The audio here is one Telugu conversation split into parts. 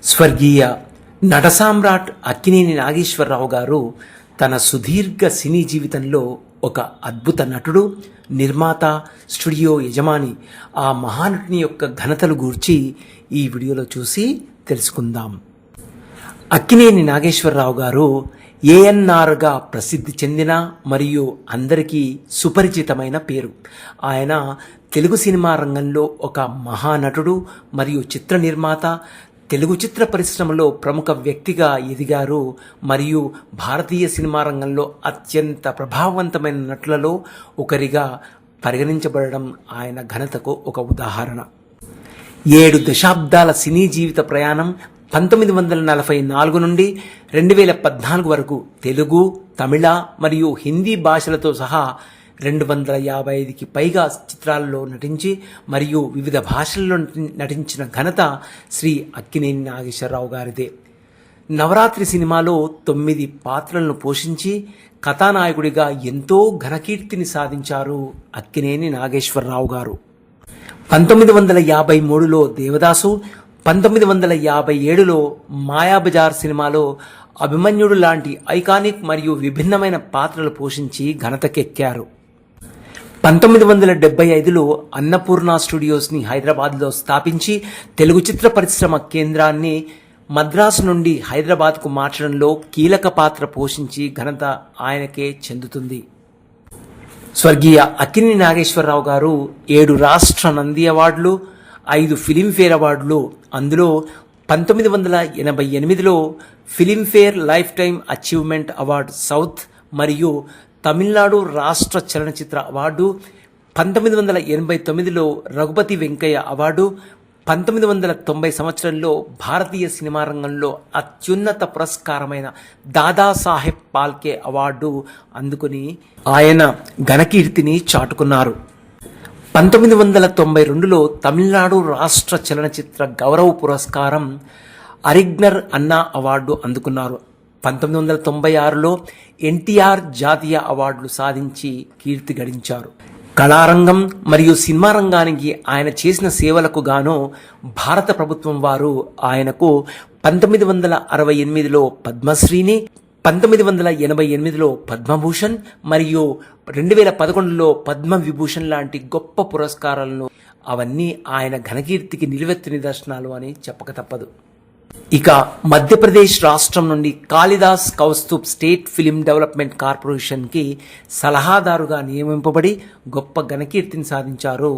స్వర్గీయ నట సామ్రాట్ అక్కినేని నాగేశ్వరరావు గారు తన సుదీర్ఘ సినీ జీవితంలో ఒక అద్భుత నటుడు, నిర్మాత, స్టూడియో యజమాని. ఆ మహానటుని యొక్క ఘనతలు గూర్చి ఈ వీడియోలో చూసి తెలుసుకుందాం. అక్కినేని నాగేశ్వరరావు గారు ఏఎన్ఆర్గా ప్రసిద్ధి చెందిన మరియు అందరికీ సుపరిచితమైన పేరు. ఆయన తెలుగు సినిమా రంగంలో ఒక మహానటుడు మరియు చిత్ర నిర్మాత, తెలుగు చిత్ర పరిశ్రమలో ప్రముఖ వ్యక్తిగా ఎదిగారు మరియు భారతీయ సినిమా రంగంలో అత్యంత ప్రభావవంతమైన నటులలో ఒకరిగా పరిగణించబడడం ఆయన ఘనతకు ఒక ఉదాహరణ. 7 దశాబ్దాల సినీ జీవిత ప్రయాణం 1944 నుండి 2014 వరకు తెలుగు, తమిళ మరియు హిందీ భాషలతో సహా 255కి పైగా చిత్రాల్లో నటించి మరియు వివిధ భాషల్లో నటించిన ఘనత శ్రీ అక్కినేని నాగేశ్వరరావు గారిదే. నవరాత్రి సినిమాలో 9 పాత్రలను పోషించి కథానాయకుడిగా ఎంతో ఘనకీర్తిని సాధించారు అక్కినేని నాగేశ్వరరావు గారు. 1953లో దేవదాసు, 1957లో మాయాబజార్ సినిమాలో అభిమన్యుడు లాంటి ఐకానిక్ మరియు విభిన్నమైన పాత్రలు పోషించి ఘనతకెక్కారు. 1975లో అన్నపూర్ణ స్టూడియోస్ని హైదరాబాద్లో స్థాపించి తెలుగు చిత్ర పరిశ్రమ కేంద్రాన్ని మద్రాసు నుండి హైదరాబాద్కు మార్చడంలో కీలక పాత్ర పోషించి ఘనత ఆయనకే చెందుతుంది. స్వర్గీయ అక్కినేని నాగేశ్వరరావు గారు 7 రాష్ట్ర నంది అవార్డులు, 5 ఫిలింఫేర్ అవార్డులు, అందులో 1988లో Filmfare lifetime achievement award south మరియు తమిళనాడు రాష్ట్ర చలనచిత్ర అవార్డు, 1989లో రఘుపతి వెంకయ్య అవార్డు, 1990 సంవత్సరంలో భారతీయ సినిమా రంగంలో అత్యున్నత పురస్కారమైన దాదాసాహెబ్ ఫాల్కే అవార్డు అందుకుని ఆయన ఘనకీర్తిని చాటుకున్నారు. 1992లో తమిళనాడు రాష్ట్ర చలనచిత్ర గౌరవ పురస్కారం అరిగ్నర్ అన్నా అవార్డు అందుకున్నారు. 1996లో ఎన్టీఆర్ జాతీయ అవార్డులు సాధించి కీర్తి గడించారు. కళారంగం మరియు సినిమా రంగానికి ఆయన చేసిన సేవలకు గాను భారత ప్రభుత్వం వారు ఆయనకు 1968లో పద్మశ్రీని, 1988లో పద్మభూషణ్ మరియు 2011లో పద్మవిభూషణ్ లాంటి గొప్ప పురస్కారాలను, అవన్నీ ఆయన ఘనకీర్తికి నిలువెత్తు నిదర్శనాలు అని చెప్పక తప్పదు. ఇక మధ్యప్రదేశ్ రాష్ట్రం నుండి Kalidas Kaustubh state film development కార్పొరేషన్కి సలహాదారుగా నియమింపబడి గొప్ప ఘనకీర్తిని సాధించారు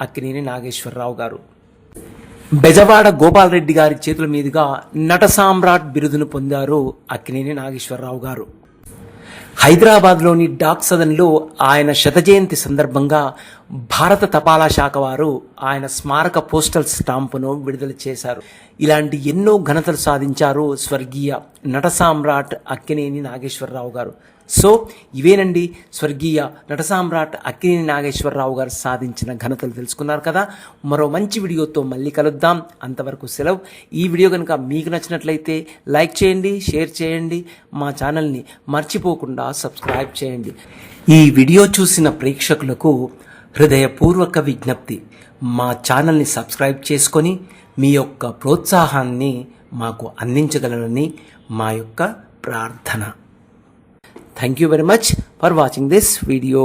అక్కినేని నాగేశ్వరరావు గారు. బెజవాడ గోపాలరెడ్డి గారి చేతుల మీదుగా నట సామ్రాట్ బిరుదును పొందారు అక్కినేని నాగేశ్వరరావు గారు. హైదరాబాద్లోని డాక్ సదన్లో ఆయన శతజయంతి సందర్భంగా భారత తపాలా శాఖ వారు ఆయన స్మారక పోస్టల్ స్టాంపును విడుదల చేశారు. ఇలాంటి ఎన్నో ఘనతలు సాధించారు స్వర్గీయ నట సామ్రాట్ అక్కినేని నాగేశ్వరరావు గారు. సో ఇవేనండి స్వర్గీయ నట సామ్రాట్ అక్కినేని నాగేశ్వరరావు గారు సాధించిన ఘనతలు తెలుసుకున్నారు కదా. మరో మంచి వీడియోతో మళ్ళీ కలుద్దాం. అంతవరకు సెలవు. ఈ వీడియో కనుక మీకు నచ్చినట్లయితే లైక్ చేయండి, షేర్ చేయండి, మా ఛానల్ని మర్చిపోకుండా సబ్స్క్రైబ్ చేయండి. ఈ వీడియో చూసిన ప్రేక్షకులకు హృదయపూర్వక విజ్ఞప్తి, మా ఛానల్ని సబ్స్క్రైబ్ చేసుకొని మీ యొక్క ప్రోత్సాహాన్ని మాకు అందించగలరని మా యొక్క ప్రార్థన. Thank you very much for watching this video.